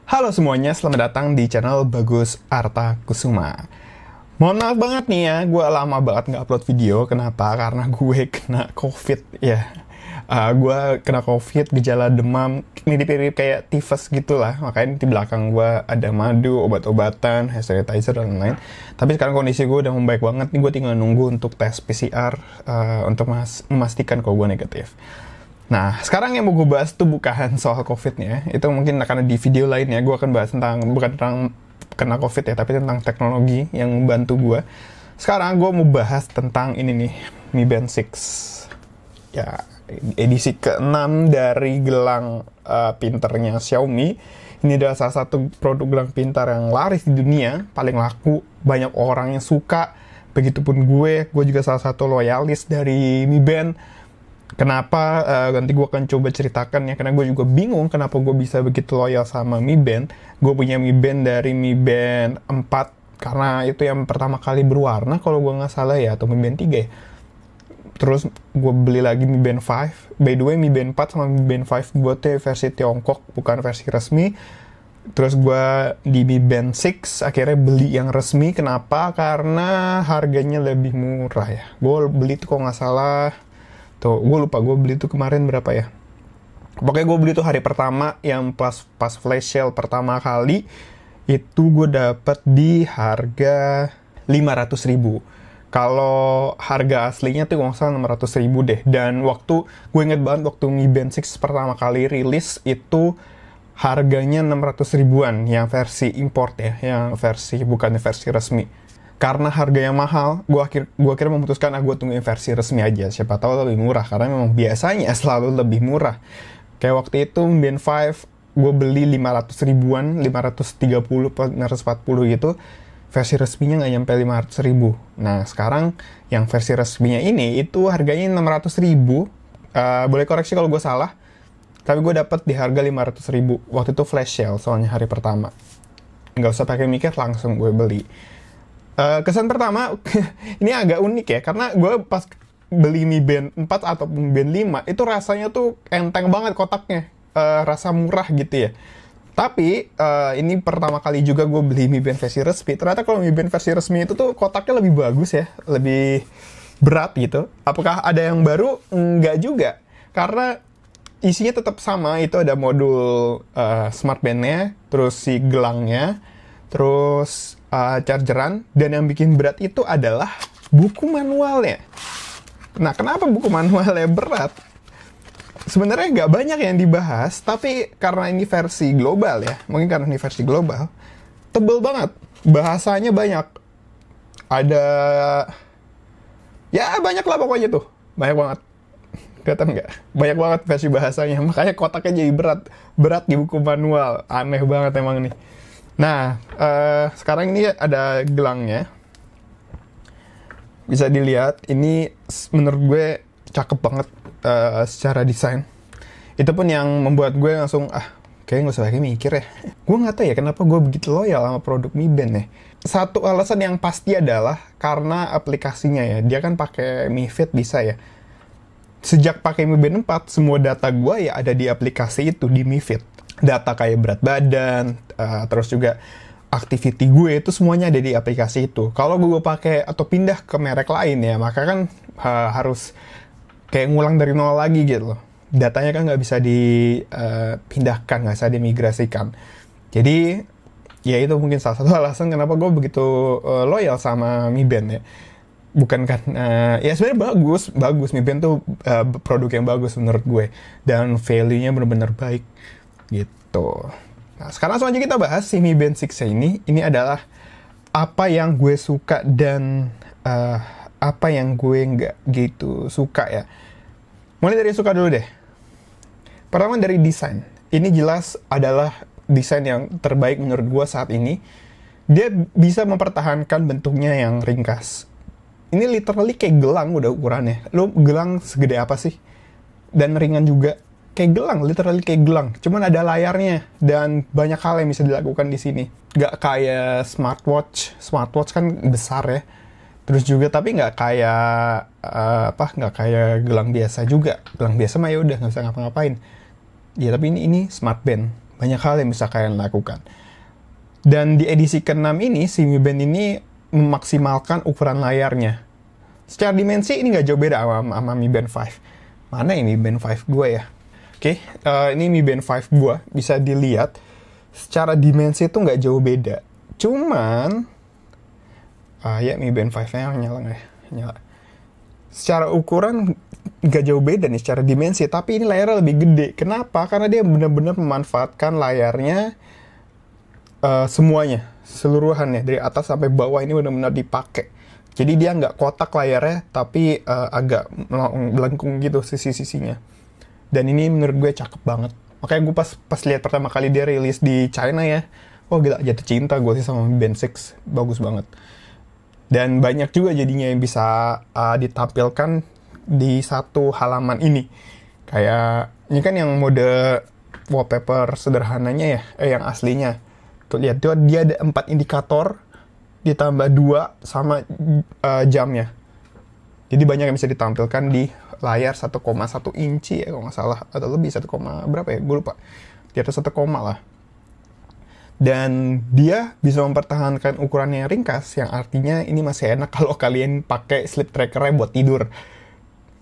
Halo semuanya, selamat datang di channel Bagus Arta Kusuma. Mohon maaf banget nih ya, gue lama banget nggak upload video. Kenapa? Karena gue kena COVID ya. Gue kena COVID, gejala demam, mirip-mirip kayak tifus gitulah. Makanya di belakang gue ada madu, obat-obatan, hand sanitizer, dan lain-lain. Tapi sekarang kondisi gue udah membaik banget. Nih gue tinggal nunggu untuk tes PCR untuk memastikan kalau gue negatif. Nah, sekarang yang mau gue bahas tuh bukan soal COVID-nya. Itu mungkin akan di video lainnya. Gue akan bahas tentang, bukan tentang kena COVID ya, tapi tentang teknologi yang membantu gue. Sekarang gue mau bahas tentang ini nih, Mi Band 6. Ya, edisi ke-6 dari gelang pinternya Xiaomi. Ini adalah salah satu produk gelang pintar yang laris di dunia, paling laku, banyak orang yang suka. Begitupun gue juga salah satu loyalis dari Mi Band. Kenapa? Nanti gue akan coba ceritakan ya, karena gue juga bingung kenapa gue bisa begitu loyal sama Mi Band. Gue punya Mi Band dari Mi Band 4, karena itu yang pertama kali berwarna kalau gue nggak salah ya, atau Mi Band 3 ya. Terus gue beli lagi Mi Band 5. By the way, Mi Band 4 sama Mi Band 5 gue tuh versi Tiongkok, bukan versi resmi. Terus gue di Mi Band 6 akhirnya beli yang resmi. Kenapa? Karena harganya lebih murah ya. Gue beli tuh kalau nggak salah, tuh, gue lupa gue beli tuh kemarin berapa ya. Pokoknya gue beli tuh hari pertama yang pas flash sale pertama kali. Itu gue dapet di harga 500.000. Kalau harga aslinya tuh nggak salah 600.000 deh. Dan waktu, gue inget banget waktu Mi Band 6 pertama kali rilis itu harganya 600 ribuan yang versi import ya. Yang versi, bukan versi resmi. Karena harganya mahal, gue akhirnya memutuskan gue tungguin versi resmi aja. Siapa tahu lebih murah, karena memang biasanya selalu lebih murah. Kayak waktu itu Mi Band 5 gue beli 500 ribuan, 530, 540 gitu. Versi resminya nggak nyampe 500 ribu. Nah sekarang yang versi resminya ini itu harganya 600 ribu. Boleh koreksi kalau gue salah. Tapi gue dapet di harga 500 ribu. Waktu itu flash sale soalnya hari pertama. Nggak usah pakai mikir, langsung gue beli. Kesan pertama, ini agak unik ya, karena gue pas beli Mi Band 4 atau Mi Band 5, itu rasanya tuh enteng banget kotaknya, rasa murah gitu ya. Tapi, ini pertama kali juga gue beli Mi Band versi resmi. Ternyata kalau Mi Band versi resmi itu tuh kotaknya lebih bagus ya, lebih berat gitu. Apakah ada yang baru? Enggak juga, karena isinya tetap sama. Itu ada modul smart band-nya, terus si gelangnya, terus chargeran, dan yang bikin berat itu adalah buku manualnya. Nah, kenapa buku manualnya berat? Sebenarnya nggak banyak yang dibahas, tapi karena ini versi global ya, mungkin karena ini versi global, tebel banget, bahasanya banyak. Ada, ya banyak lah pokoknya tuh, banyak banget. Kelihatan nggak? Banyak banget versi bahasanya, makanya kotaknya jadi berat di buku manual. Aneh banget emang nih. Nah, sekarang ini ada gelangnya. Bisa dilihat, ini menurut gue cakep banget secara desain. Itu pun yang membuat gue langsung, kayaknya nggak usah lagi mikir ya. Gue nggak tahu ya kenapa gue begitu loyal sama produk Mi Band ya. Satu alasan yang pasti adalah karena aplikasinya ya. Dia kan pakai Mi Fit bisa ya. Sejak pakai Mi Band 4, semua data gue ya ada di aplikasi itu, di Mi Fit. Data kayak berat badan, terus juga activity gue itu semuanya ada di aplikasi itu. Kalau gue pakai atau pindah ke merek lain ya, maka kan harus kayak ngulang dari nol lagi gitu loh. Datanya kan nggak bisa dipindahkan, nggak bisa dimigrasikan. Jadi ya itu mungkin salah satu alasan kenapa gue begitu loyal sama Mi Band ya. Bukan kan, ya sebenarnya bagus Mi Band tuh produk yang bagus menurut gue, dan value-nya benar-benar baik gitu. Nah, sekarang langsung aja kita bahas si Mi Band 6 ini. Ini adalah apa yang gue suka dan apa yang gue nggak gitu suka ya. Mulai dari suka dulu deh. Pertama dari desain. Ini jelas adalah desain yang terbaik menurut gue saat ini. Dia bisa mempertahankan bentuknya yang ringkas. Ini literally kayak gelang udah ukurannya. Lo gelang segede apa sih? Dan ringan juga. Kayak gelang, literally kayak gelang. Cuman ada layarnya dan banyak hal yang bisa dilakukan di sini. Gak kayak smartwatch. Smartwatch kan besar ya. Terus juga tapi nggak kayak nggak kayak gelang biasa juga. Gelang biasa mah ya udah nggak bisa ngapa-ngapain. Ya tapi ini smart band. Banyak hal yang bisa kalian lakukan. Dan di edisi ke-6 ini, si Mi Band ini memaksimalkan ukuran layarnya. Secara dimensi ini nggak jauh beda sama Mi Band 5. Mana ini Mi Band 5 gue ya? Oke, ini Mi Band 5 gue. Bisa dilihat, secara dimensi itu nggak jauh beda. Cuman, ya Mi Band 5-nya nyala nggak ya? Nyala. Secara ukuran nggak jauh beda nih secara dimensi, tapi ini layarnya lebih gede. Kenapa? Karena dia benar-benar memanfaatkan layarnya semuanya, seluruhannya dari atas sampai bawah ini benar-benar dipakai. Jadi dia nggak kotak layarnya, tapi agak melengkung gitu sisi-sisinya. Dan ini menurut gue cakep banget. Makanya gue pas lihat pertama kali dia rilis di China ya, oh gila, jatuh cinta gue sih sama Mi Band 6, bagus banget. Dan banyak juga jadinya yang bisa ditampilkan di satu halaman ini. Kayak ini kan yang mode wallpaper sederhananya ya, yang aslinya. Tuh lihat tuh dia ada 4 indikator ditambah 2 sama jamnya. Jadi banyak yang bisa ditampilkan di layar 1,1 inci ya kalau nggak salah, atau lebih 1, berapa ya, gue lupa. Di atas 1, lah. Dan dia bisa mempertahankan ukurannya yang ringkas, yang artinya ini masih enak kalau kalian pakai sleep trackernya buat tidur.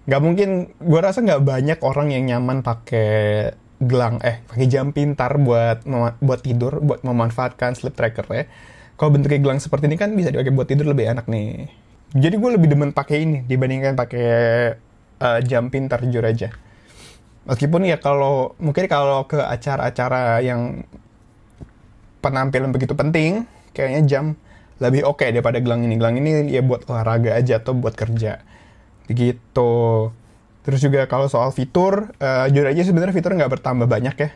Nggak mungkin, gue rasa nggak banyak orang yang nyaman pakai pakai jam pintar buat tidur, buat memanfaatkan sleep trackernya. Kalau bentuknya gelang seperti ini kan bisa dipakai buat tidur, lebih enak nih. Jadi gue lebih demen pakai ini dibandingkan pakai jam pintar, jujur aja. Meskipun ya mungkin kalau ke acara-acara yang penampilan begitu penting, kayaknya jam lebih oke daripada gelang ini. Gelang ini ya buat olahraga aja atau buat kerja. Begitu. Terus juga kalau soal fitur, jujur aja sebenarnya fitur nggak bertambah banyak ya.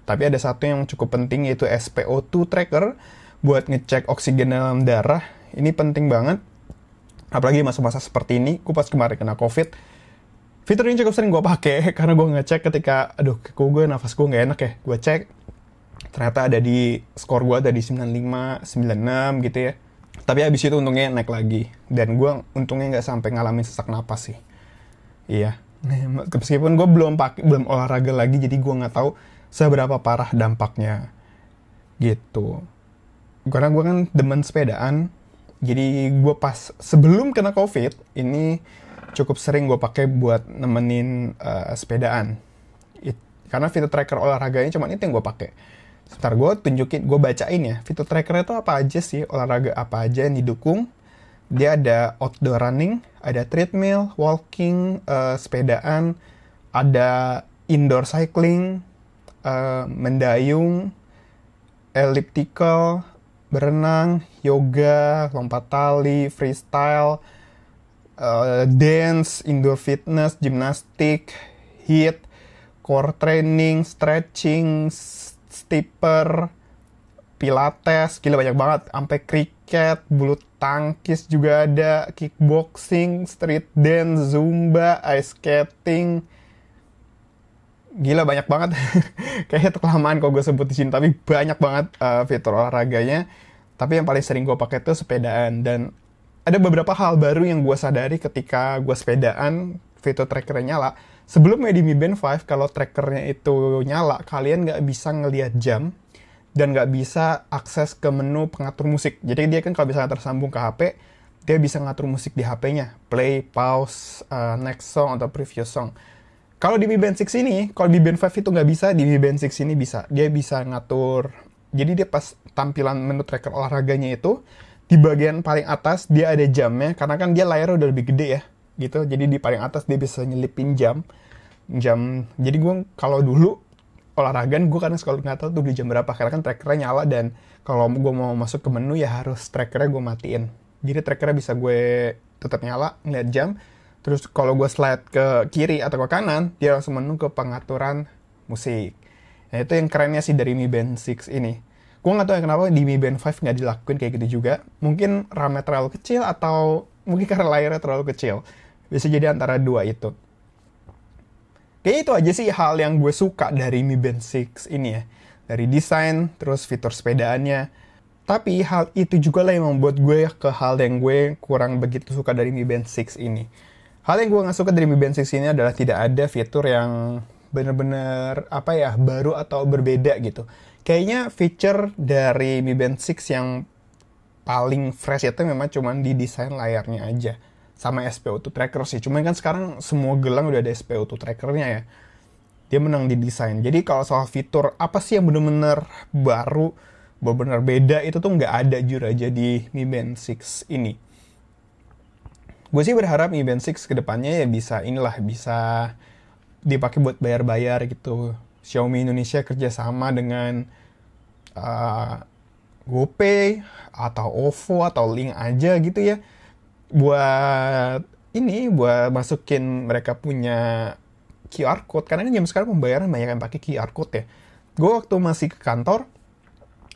Tapi ada satu yang cukup penting, yaitu SpO2 tracker buat ngecek oksigen dalam darah. Ini penting banget. Apalagi masa-masa seperti ini, gue pas kemarin kena COVID. Fitur ini cukup sering gue pakai karena gue ngecek ketika, nafas gue nggak enak ya. Gue cek, ternyata ada di skor gue ada di 95, 96 gitu ya. Tapi habis itu untungnya naik lagi. Dan gue untungnya nggak sampai ngalamin sesak napas sih. Iya. Meskipun gue belum olahraga lagi, jadi gue nggak tahu seberapa parah dampaknya. Gitu. Karena gue kan demen sepedaan. Jadi gue pas sebelum kena COVID, ini cukup sering gue pakai buat nemenin sepedaan. Karena fitur tracker olahraganya cuma itu yang gue pakai. Sebentar gue bacain ya. Fitur trackernya itu apa aja sih, olahraga apa aja yang didukung. Dia ada outdoor running, ada treadmill, walking, sepedaan, ada indoor cycling, mendayung, elliptical, berenang, yoga, lompat tali, freestyle, dance, indoor fitness, gimnastik, HIIT, core training, stretching, stepper, pilates, gila banyak banget, sampai kriket, bulu tangkis juga ada, kickboxing, street dance, zumba, ice skating. Gila banyak banget. Kayaknya kelamaan kalau gue sebut di sini, tapi banyak banget fitur olahraganya. Tapi yang paling sering gue pakai itu sepedaan. Dan ada beberapa hal baru yang gue sadari ketika gue sepedaan, fitur trackernya nyala. Sebelumnya di Mi Band 5, kalau trackernya itu nyala, kalian nggak bisa ngelihat jam dan nggak bisa akses ke menu pengatur musik. Jadi dia kan kalau misalnya tersambung ke HP, dia bisa ngatur musik di HP-nya. Play, pause, next song, atau previous song. Kalau di Mi Band 6 ini, kalau di Band 5 itu nggak bisa, di Mi Band 6 ini bisa. Dia bisa ngatur. Jadi dia pas tampilan menu tracker olahraganya itu, di bagian paling atas dia ada jamnya, karena kan dia layarnya udah lebih gede ya. Gitu. Jadi di paling atas dia bisa nyelipin jam. Jadi gue kalau dulu olahraga, gue kadang sekolah nggak tahu tuh di jam berapa, karena kan trackernya nyala, dan kalau gue mau masuk ke menu ya harus trackernya gue matiin. Jadi trackernya bisa gue tetap nyala, ngeliat jam, terus kalau gue slide ke kiri atau ke kanan, dia langsung menu ke pengaturan musik. Nah itu yang kerennya sih dari Mi Band 6 ini. Gue nggak tahu ya kenapa di Mi Band 5 nggak dilakuin kayak gitu juga. Mungkin RAM-nya terlalu kecil, atau mungkin karena layarnya terlalu kecil. Bisa jadi antara dua itu. Kayaknya itu aja sih hal yang gue suka dari Mi Band 6 ini ya. Dari desain, terus fitur sepedaannya. Tapi hal itu juga lah yang membuat gue ke hal yang gue kurang begitu suka dari Mi Band 6 ini. Hal yang gue gak suka dari Mi Band 6 ini adalah tidak ada fitur yang bener-bener apa ya, baru atau berbeda gitu. Kayaknya feature dari Mi Band 6 yang paling fresh itu memang cuman di desain layarnya aja. Sama SpO2 tracker sih. Cuman kan sekarang semua gelang udah ada SpO2 trackernya ya. Dia menang di desain. Jadi kalau soal fitur apa sih yang bener-bener baru, bener-bener beda, itu tuh nggak ada jujur aja di Mi Band 6 ini. Gue sih berharap Mi Band 6 kedepannya ya bisa dipakai buat bayar-bayar gitu. Xiaomi Indonesia kerjasama dengan GoPay atau OVO atau Link aja gitu ya, buat masukin mereka punya QR code, karena kan jam sekarang pembayaran banyak yang pakai QR code ya. Gue waktu masih ke kantor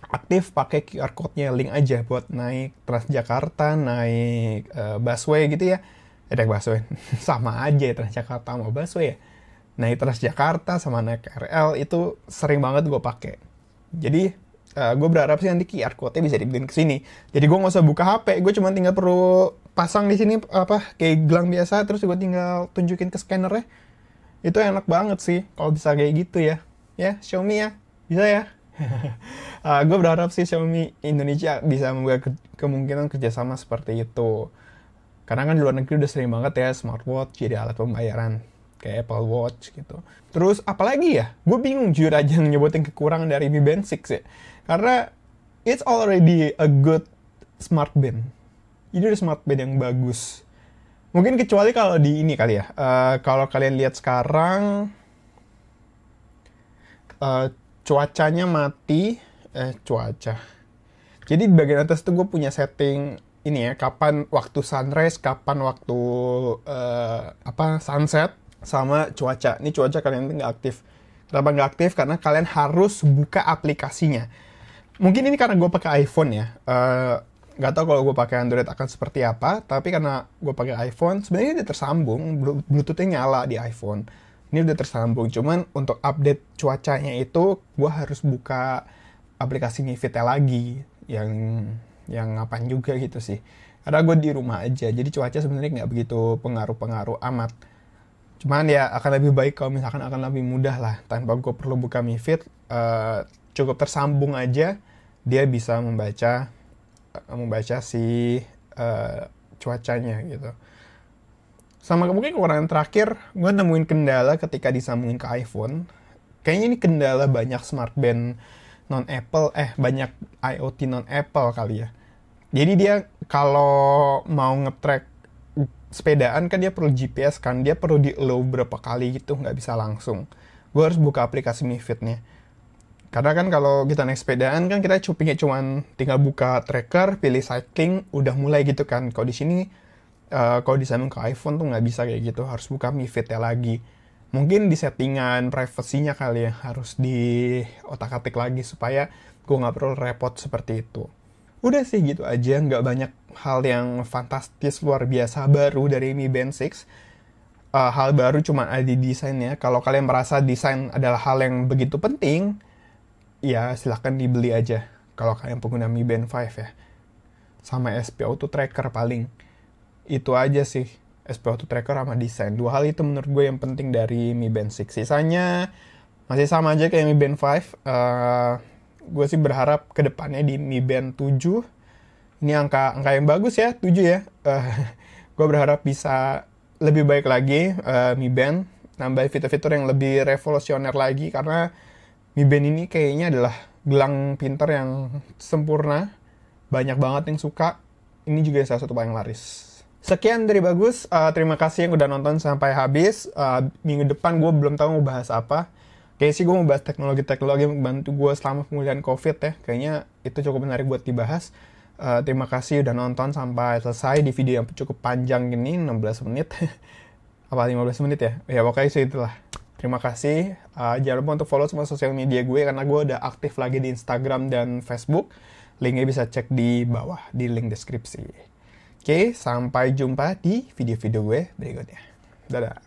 aktif pakai QR code-nya Link aja buat naik Transjakarta, naik busway gitu ya. Naik busway sama aja ya, Transjakarta sama busway ya. Naik Transjakarta sama naik KRL itu sering banget gue pakai. Jadi gue berharap sih nanti QR code-nya bisa dibikin ke sini. Jadi gue nggak usah buka HP, gue cuma tinggal perlu pasang di sini kayak gelang biasa, terus gue tinggal tunjukin ke scannernya. Itu enak banget sih kalau bisa kayak gitu ya. Ya, Xiaomi ya. Bisa ya. Gue berharap sih Xiaomi Indonesia bisa membuka kemungkinan kerjasama seperti itu. Karena kan di luar negeri udah sering banget ya smartwatch jadi alat pembayaran. Kayak Apple Watch gitu. Terus apalagi ya? Gue bingung jujur aja nyebutin kekurangan dari Mi Band 6 ya. Karena it's already a good smart band. Ini udah smart band yang bagus. Mungkin kecuali kalau di ini kali ya. Kalau kalian lihat sekarang cuacanya mati. Cuaca. Jadi di bagian atas tuh gue punya setting ini ya. Kapan waktu sunrise, kapan waktu sunset, sama cuaca. Ini cuaca kalian tuh nggak aktif. Kenapa nggak aktif? Karena kalian harus buka aplikasinya. Mungkin ini karena gue pakai iPhone ya. Nggak tahu kalau gue pakai Android akan seperti apa. Tapi karena gue pakai iPhone, sebenarnya udah tersambung. Bluetooth-nya nyala di iPhone. Ini udah tersambung. Cuman untuk update cuacanya itu, gue harus buka aplikasi Mi Fit lagi. Yang ngapain juga gitu sih. Karena gue di rumah aja. Jadi cuaca sebenarnya nggak begitu pengaruh-pengaruh amat. Cuman ya akan lebih baik kalau misalkan akan lebih mudah lah. Tanpa gue perlu buka Mi Fit, cukup tersambung aja, dia bisa membaca si cuacanya gitu. Sama mungkin kekurangan terakhir, gue nemuin kendala ketika disambungin ke iPhone. Kayaknya ini kendala banyak smart band non-Apple, banyak IoT non-Apple kali ya. Jadi dia kalau mau nge-track sepedaan kan dia perlu GPS kan, dia perlu di-allow berapa kali gitu, nggak bisa langsung. Gue harus buka aplikasi Mi Fit-nya. Karena kan kalau kita naik sepedaan kan kita cuma tinggal buka tracker, pilih cycling, udah mulai gitu kan. Kalau di sini, kalau disambung ke iPhone tuh nggak bisa kayak gitu, harus buka Mi Fit-nya lagi. Mungkin di settingan privasinya kali ya, harus di otak-atik lagi supaya gue nggak perlu repot seperti itu. Udah sih gitu aja, nggak banyak hal yang fantastis luar biasa baru dari Mi Band 6. Hal baru cuma ada di desainnya. Kalau kalian merasa desain adalah hal yang begitu penting, ya silahkan dibeli aja. Kalau kalian pengguna Mi Band 5 ya. Sama SpO2 tracker paling. Itu aja sih. SpO2 tracker sama desain. Dua hal itu menurut gue yang penting dari Mi Band 6. Sisanya masih sama aja kayak Mi Band 5. Gue sih berharap kedepannya di Mi Band 7, ini angka yang bagus ya, 7 ya. Gue berharap bisa lebih baik lagi Mi Band, nambah fitur-fitur yang lebih revolusioner lagi, karena Mi Band ini kayaknya adalah gelang pintar yang sempurna, banyak banget yang suka, ini juga salah satu paling laris. Sekian dari Bagus, terima kasih yang udah nonton sampai habis. Minggu depan gue belum tahu mau bahas apa. Kayaknya sih gue mau bahas teknologi-teknologi yang membantu gue selama pemulihan COVID ya. Kayaknya itu cukup menarik buat dibahas. Terima kasih udah nonton sampai selesai di video yang cukup panjang ini, 16 menit. Apa 15 menit ya? Ya pokoknya sih itulah. Terima kasih. Jangan lupa untuk follow semua sosial media gue, karena gue udah aktif lagi di Instagram dan Facebook. Linknya bisa cek di bawah, di link deskripsi. Oke, sampai jumpa di video-video gue berikutnya. Dadah.